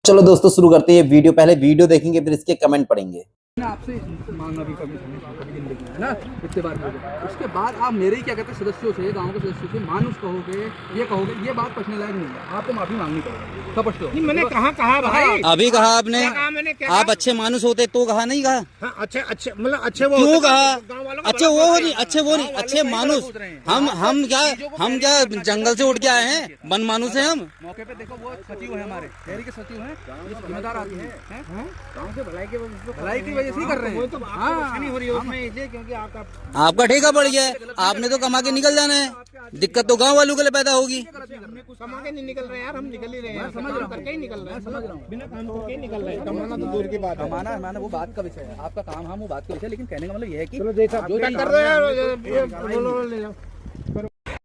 चलो दोस्तों शुरू करते हैं ये वीडियो। पहले वीडियो देखेंगे फिर इसके कमेंट पढ़ेंगे। आपसे मांगना भी कभी जिंदगी है ना, इतने बार उसके बाद आप मेरे ही क्या कहते हैं सदस्यों से, गांव के सदस्यों से मानुस कहोगे, ये बात पूछने लायक नहीं है। आपको माफी मांगनी पड़ेगी। समझते हो? नहीं मैंने कहा भाई, अभी कहा आपने, आप अच्छे मानुस होते तो कहा नहीं कहा? हाँ, अच्छे मतलब अच्छे वो क्यों कहा? अच्छे वो नहीं, अच्छे मानुस। हम क्या जंगल से उठ के आए हैं? वन मानुस है हम। मौके पे देखो वो सचिव है, हमारे शहरी के सचिव हैं, जिम्मेदार आती है गाँव के भलाई की वजह से ही कर रहे हैं। तो नहीं हो रही है उसमें इसलिए क्योंकि आपका ठेका बढ़ गया है, आपने तो कमा के निकल जाना है। दिक्कत तो गांव वालों के लिए पैदा होगी। कमा के नहीं निकल रहे यार, हम निकल ही रहे हैं, समझ रहा करके ही निकल रहे हैं, समझ रहा हूँ। बिना काम करके ही निकल रहे हैं। कमाना तो दूर की बात है, कमाना वो बात का विषय है, आपका काम हम वो बात का विषय, लेकिन कहने का मतलब ये है कि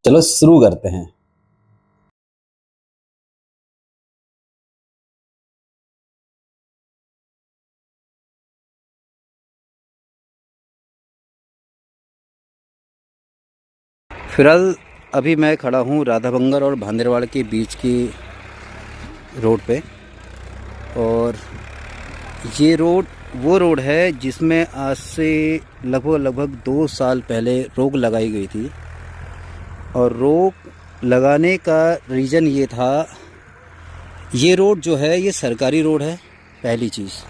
चलो शुरू करते हैं। फिलहाल अभी मैं खड़ा हूँ राधाबंगर और भांदेरवाड़ के बीच की रोड पे, और ये रोड वो रोड है जिसमें आज से लगभग 2 साल पहले रोक लगाई गई थी। और रोक लगाने का रीज़न ये था, ये रोड जो है ये सरकारी रोड है पहली चीज़।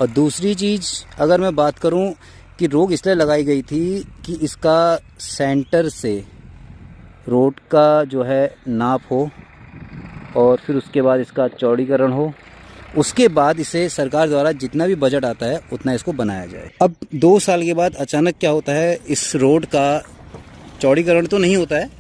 और दूसरी चीज़ अगर मैं बात करूं कि रोक इसलिए लगाई गई थी कि इसका सेंटर से रोड का जो है नाप हो, और फिर उसके बाद इसका चौड़ीकरण हो, उसके बाद इसे सरकार द्वारा जितना भी बजट आता है उतना इसको बनाया जाए। अब 2 साल के बाद अचानक क्या होता है, इस रोड का चौड़ीकरण तो नहीं होता है,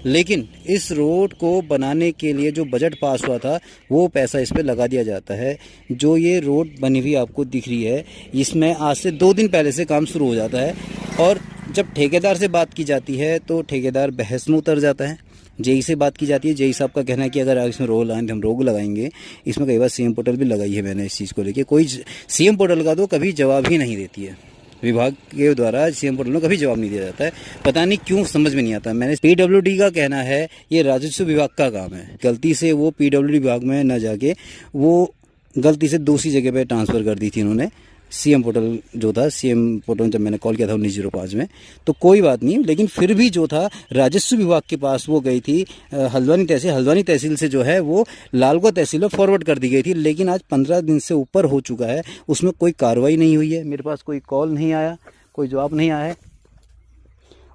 लेकिन इस रोड को बनाने के लिए जो बजट पास हुआ था वो पैसा इस पे लगा दिया जाता है। जो ये रोड बनी हुई आपको दिख रही है, इसमें आज से 2 दिन पहले से काम शुरू हो जाता है। और जब ठेकेदार से बात की जाती है तो ठेकेदार बहस में उतर जाता है। जेई से बात की जाती है, जेई साहब का कहना है कि अगर इसमें रोक लगाएंगे हम रोक लगाएंगे। इसमें कई बार सीएम पोर्टल भी लगाई है मैंने इस चीज़ को लेके, कोई सीएम पोर्टल का तो कभी जवाब ही नहीं देती है विभाग के द्वारा। सीएम पोर्टल में कभी जवाब नहीं दिया जाता है, पता नहीं क्यों, समझ में नहीं आता। मैंने पीडब्ल्यूडी का कहना है ये राजस्व विभाग का काम है, गलती से वो पीडब्ल्यूडी विभाग में न जाके वो गलती से दूसरी जगह पे ट्रांसफ़र कर दी थी इन्होंने। सीएम पोर्टल जो था, सीएम पोर्टल जब मैंने कॉल किया था 1905 में, तो कोई बात नहीं, लेकिन फिर भी जो था राजस्व विभाग के पास वो गई थी हल्द्वानी तहसील से जो है वो लालगढ़ तहसील में फॉरवर्ड कर दी गई थी। लेकिन आज 15 दिन से ऊपर हो चुका है, उसमें कोई कार्रवाई नहीं हुई है। मेरे पास कोई कॉल नहीं आया, कोई जवाब नहीं आया है,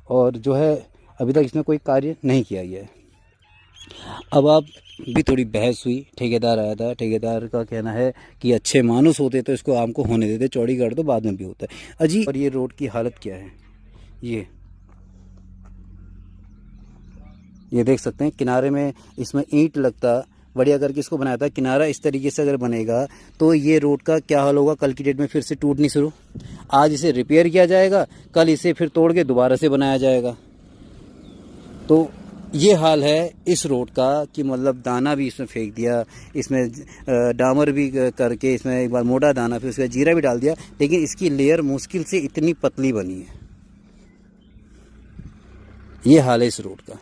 और जो है अभी तक इसमें कोई कार्य नहीं किया गया है। अब आप भी थोड़ी बहस हुई, ठेकेदार आया था, ठेकेदार का कहना है कि अच्छे मानुस होते तो इसको आम को होने देते, चौड़ीगढ़ तो बाद में भी होता है। अजी, और ये रोड की हालत क्या है, ये देख सकते हैं। किनारे में इसमें ईंट लगता, बढ़िया करके इसको बनाया था। किनारा इस तरीके से अगर बनेगा तो ये रोड का क्या हाल होगा, कल की डेट में फिर से टूटनी शुरू। आज इसे रिपेयर किया जाएगा, कल इसे फिर तोड़ के दोबारा से बनाया जाएगा। तो ये हाल है इस रोड का कि मतलब दाना भी इसमें फेंक दिया, इसमें डामर भी करके इसमें एक बार मोटा दाना, फिर उसके बाद जीरा भी डाल दिया, लेकिन इसकी लेयर मुश्किल से इतनी पतली बनी है। ये हाल है इस रोड का।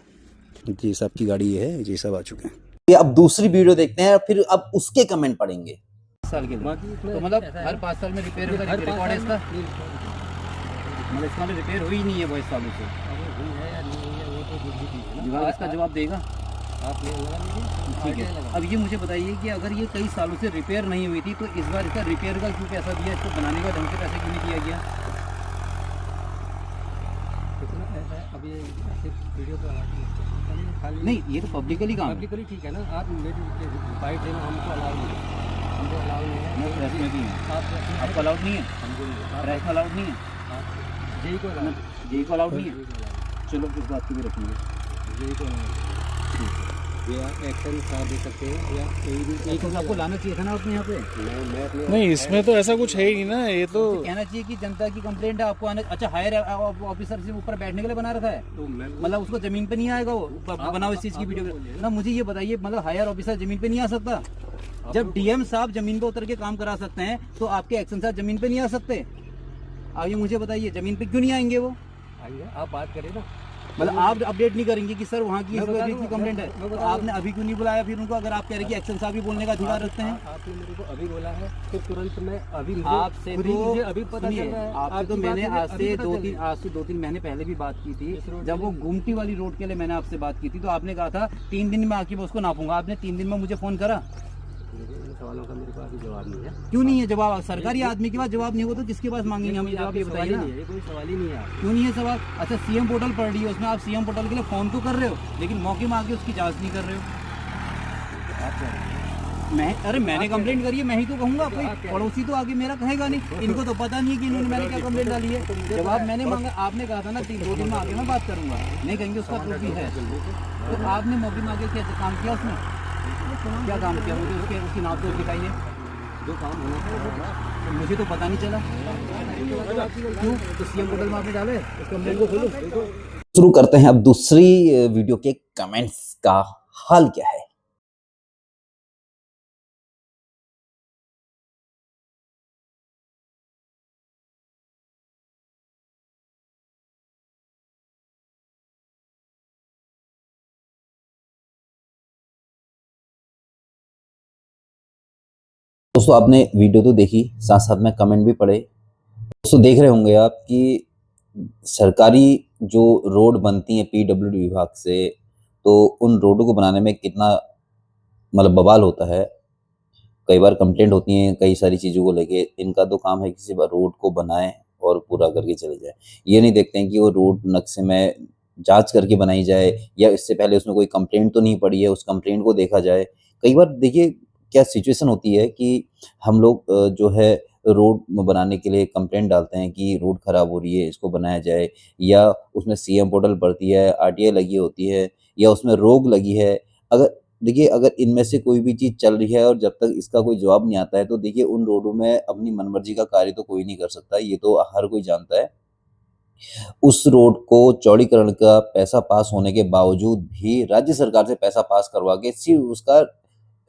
जी साहब की गाड़ी ये है, जी साहब आ चुके हैं। ये अब दूसरी वीडियो देखते हैं, फिर अब उसके कमेंट पढ़ेंगे। साल के तो मतलब हर 5 साल में रिपेयर रिकॉर्ड है इसका, मतलब इसका रिपेयर हुई नहीं है बहुत सालों से। विभाग इसका जवाब देगा, आप ठीक है। अब ये मुझे बताइए कि अगर ये कई सालों से रिपेयर नहीं हुई थी तो इस बार इसका रिपेयर का क्यों पैसा दिया, इसको बनाने का ढंग से पैसा क्यों नहीं दिया गया? अभी वीडियो पे नहीं, ये तो पब्लिकली काम है, पब्लिकली ठीक है ना। आप बाइट देना हमको अलाउ नहीं है, हमको अलाउ नहीं है। प्रेस में भी है, आपको अलाउड नहीं है, प्रेस में अलाउड नहीं है, जेई को अलाउड नहीं है। चलो इस बात को भी रखेंगे, या एक्शन साथ दे सकते हैं, या एक आपको लाना चाहिए था ना अपने यहाँ पे। नहीं, इसमें तो ऐसा कुछ है ही नहीं ना। ये तो कहना चाहिए कि जनता की कंप्लेंट है, आपको आने। अच्छा, हायर ऑफिसर से ऊपर बैठने के लिए बना रखा है, तो मतलब उसको जमीन पे नहीं आएगा वो बनाओ इस चीज की वीडियो ना। मुझे ये बताइए, मतलब हायर ऑफिसर जमीन पे नहीं आ सकता? जब डीएम साहब जमीन पे उतर के काम करा सकते हैं तो आपके एक्शन साहब जमीन पे नहीं आ सकते? अब ये मुझे बताइए, जमीन पे क्यों नहीं आएंगे वो? आइए, आप बात करें ना। मतलब आप अपडेट नहीं करेंगे कि सर वहाँ की मैं इस बता वजह की दूंगा, कंप्लेंट है, मैं तो बता आपने अभी क्यों नहीं बुलाया फिर उनको? अगर आप कह रहे हैं कि एक्शन साहब भी बोलने का अधिकार रखते हैं। आपने मेरे को अभी बोला है तो तुरंत मैं अभी मुझे आपसे खुद ही तो मुझे अभी पता चल सुनिए, रहा है। आपसे तो आपकी मैंने बात मुझे आज अभी से पता दो चल तीन रही है। आज से 2-3 महीने पहले भी बात की थी। इस रोड जब के वो लिए। गुमटी वाली रोड के लिए मैंने आपसे बात की थी तो आपने कहा था 3 दिन में आके मैं उसको नापूंगा। आपने 3 दिन में मुझे फोन करा, इन सवालों का मेरे पास जवाब नहीं है। क्यों नहीं है जवाब? सरकारी आदमी के पास जवाब नहीं होगा तो किसके पास मांगेंगे हम जवाब? ये बताइए ना, ये कोई सवाल ही नहीं है। क्यों नहीं है सवाल? अच्छा, सीएम पोर्टल पढ़ रही है, उसमें आप सीएम पोर्टल के लिए फोन तो कर रहे हो लेकिन मौके में आके उसकी जांच नहीं कर रहे हो। अरे मैंने कंप्लेंट करी है, मैं ही तो कहूंगा, कोई पड़ोसी तो आगे मेरा कहेगा नहीं। इनको तो पता नहीं है कि इन्होंने मैंने क्या कंप्लेंट डाली है। जवाब मैंने मांगा, आपने कहा था ना 2 दिन में आगे मैं बात करूंगा, नहीं कहेंगे उसका प्रूफ भी है। तो आपने मौके में आगे क्या काम किया? उसमें क्या काम किया? मुझे उसकी नाप तो दिखाइए। जो काम होना चाहिए तो मुझे तो पता नहीं चला क्यों? तो सीएम पोर्टल में आपने डाले, उस कंप्लेंट को खोलो। शुरू करते हैं अब दूसरी वीडियो के कमेंट्स का हाल क्या है। दोस्तों आपने वीडियो तो देखी, साथ साथ में कमेंट भी पढ़े। दोस्तों देख रहे होंगे आप कि सरकारी जो रोड बनती है पीडब्ल्यूडी विभाग से, तो उन रोडों को बनाने में कितना मतलब बवाल होता है। कई बार कंप्लेंट होती हैं कई सारी चीज़ों को लेके। इनका तो काम है किसी बार रोड को बनाएं और पूरा करके चले जाए। ये नहीं देखते हैं कि वो रोड नक्शे में जांच करके बनाई जाए या इससे पहले उसमें कोई कंप्लेंट तो नहीं पड़ी है, उस कंप्लेंट को देखा जाए। कई बार देखिए क्या सिचुएशन होती है कि हम लोग जो है रोड बनाने के लिए कंप्लेंट डालते हैं कि रोड खराब हो रही है, इसको बनाया जाए, या उसमें सीएम पोर्टल पड़ती है, आरटीआई लगी होती है, या उसमें रोक लगी है। अगर देखिए अगर इनमें से कोई भी चीज़ चल रही है और जब तक इसका कोई जवाब नहीं आता है तो देखिए उन रोडों में अपनी मनमर्जी का कार्य तो कोई नहीं कर सकता, ये तो हर कोई जानता है। उस रोड को चौड़ीकरण का पैसा पास होने के बावजूद भी राज्य सरकार से पैसा पास करवा के सिर्फ उसका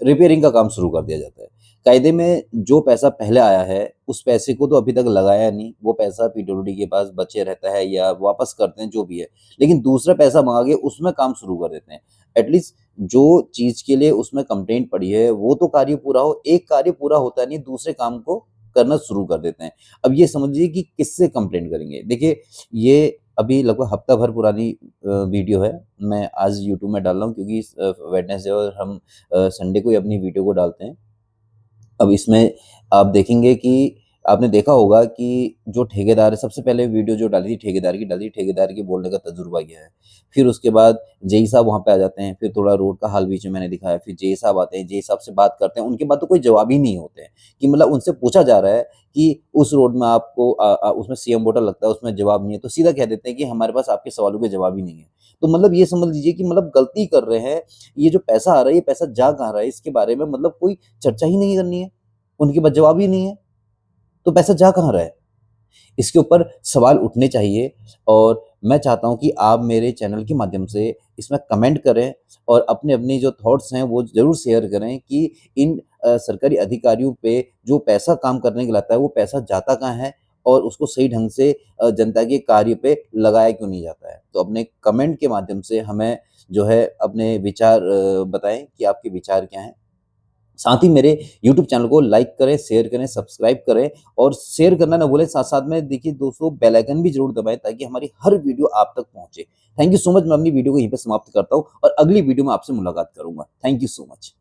रिपेयरिंग का काम शुरू कर दिया जाता है। कायदे में जो पैसा पहले आया है उस पैसे को तो अभी तक लगाया नहीं, वो पैसा पीडब्ल्यूडी के पास बचे रहता है या वापस करते हैं जो भी है, लेकिन दूसरा पैसा मंगा के उसमें काम शुरू कर देते हैं। एटलीस्ट जो चीज के लिए उसमें कंप्लेंट पड़ी है वो तो कार्य पूरा हो, एक कार्य पूरा होता नहीं दूसरे काम को करना शुरू कर देते हैं। अब ये समझिए कि किससे कंप्लेंट करेंगे। देखिए ये अभी लगभग हफ्ता भर पुरानी वीडियो है, मैं आज यूट्यूब में डाल रहा हूँ क्योंकि वेडनेसडे और हम संडे को ही अपनी वीडियो को डालते हैं। अब इसमें आप देखेंगे कि आपने देखा होगा कि जो ठेकेदार है, सबसे पहले वीडियो जो डाली थी ठेकेदार की डाली, ठेकेदार के बोलने का तजुर्बा क्या है। फिर उसके बाद जेई साहब वहाँ पे आ जाते हैं, फिर थोड़ा रोड का हाल बीच में मैंने दिखाया, फिर जेई साहब आते हैं, जेई साहब से बात करते हैं, उनके बाद तो कोई जवाब ही नहीं होते हैं कि मतलब उनसे पूछा जा रहा है कि उस रोड में आपको उसमें सीएम पोर्टल लगता है, उसमें जवाब नहीं है, तो सीधा कह देते हैं कि हमारे पास आपके सवालों के जवाब ही नहीं है। तो मतलब ये समझ लीजिए कि मतलब गलती कर रहे हैं। ये जो पैसा आ रहा है ये पैसा जा कहाँ रहा है इसके बारे में मतलब कोई चर्चा ही नहीं करनी है, उनके पास जवाब ही नहीं है, तो पैसा जा कहाँ रहा है? इसके ऊपर सवाल उठने चाहिए। और मैं चाहता हूं कि आप मेरे चैनल के माध्यम से इसमें कमेंट करें और अपने अपने जो थॉट्स हैं वो ज़रूर शेयर करें कि इन सरकारी अधिकारियों पे जो पैसा काम करने के लाता है वो पैसा जाता कहाँ है और उसको सही ढंग से जनता के कार्य पे लगाया क्यों नहीं जाता है। तो अपने कमेंट के माध्यम से हमें जो है अपने विचार बताएं कि आपके विचार क्या हैं। साथ ही मेरे YouTube चैनल को लाइक करें, शेयर करें, सब्सक्राइब करें और शेयर करना ना भूलें। साथ-साथ में देखिए दोस्तों बेल आइकन भी ज़रूर दबाएँ ताकि हमारी हर वीडियो आप तक पहुँचे। Thank you so much. मैं अपनी वीडियो को यहीं पे समाप्त करता हूँ और अगली वीडियो में आपसे मुलाकात करूँगा। Thank you so much.